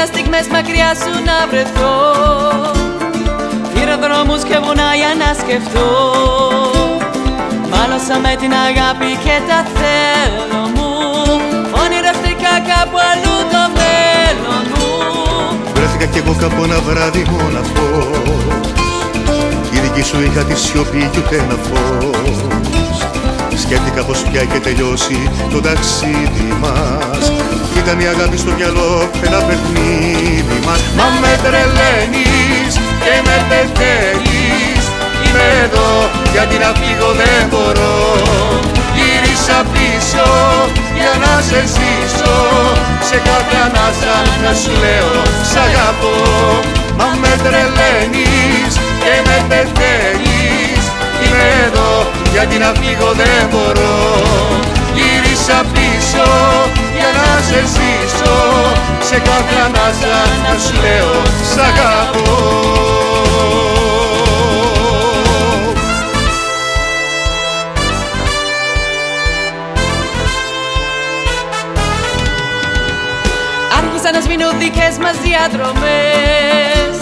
άλλα στιγμές μακριά σου να βρεθώ. Πήρα δρόμους και βουνά για να σκεφτώ. Μάλωσα με την αγάπη και τα θέλω μου. Ονειρευτικά κάπου αλλού το μέλλον μου. Βρέθηκα κι εγώ κάπου ένα βράδυ μοναχός. Η δική σου είχα τη σιωπή κι ούτε ένα φως. Σκέφτηκα πως πια είχε τελειώσει το ταξίδι μας. Ήταν η αγάπη στο μυαλό ένα παιχνίδι μας. Μα με τρελαίνεις και με πεθαίνεις. Είμαι εδώ γιατί να φύγω δεν μπορώ. Γύρισα πίσω για να σε ζήσω. Σε κάθε ανάσα να σου λέω σ' αγαπώ. Μα με τρελαίνεις και με πεθαίνεις. Είμαι εδώ γιατί να φύγω δεν μπορώ. Γύρισα πίσω για να σε ζήσω. Σε κάθε ανάσα να σου λέω σ' αγαπώ. Άρχισαν να σβήνουν δικές μας διαδρομές.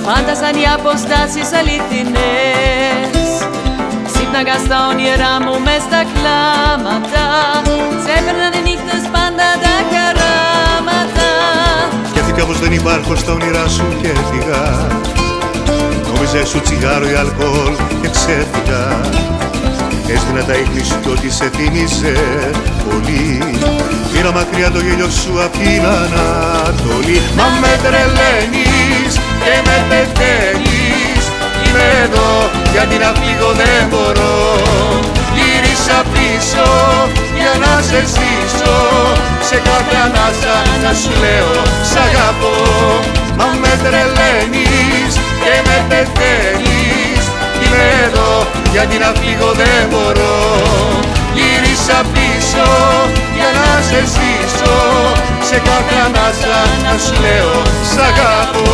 Φάντασαν οι αποστάσεις αληθινές. Ξύπναγα στα όνειρά μου μες στα κλάματα. Ξέπαιρναν οι νύχτες πάντα τα χαράματα. Σκέφτηκα πως δεν υπάρχω στα όνειρά σου και έφυγα. Νόμιζες σου τσιγάρο ή αλκοόλ και ξέφυγα. Έσβηνα τα ίχνη σου κι ό,τι σε θύμιζε πολύ. Πήρα μακριά το γέλιο σου απ' την Ανατολή. Μα με τρελαίνεις και με πεθαίνεις. Είμαι εδώ γιατί να φύγω δεν μπορώ. Γύρισα πίσω για να σε ζήσω. Σε κάθε ανάσα να σου λέω σ' αγαπώ. Μα με τρελαίνεις και με πεθαίνεις. Είμαι εδώ γιατί να φύγω δεν μπορώ. Γύρισα πίσω για να σε ζήσω. Σε κάθε ανάσα να σου λέω σ' αγαπώ.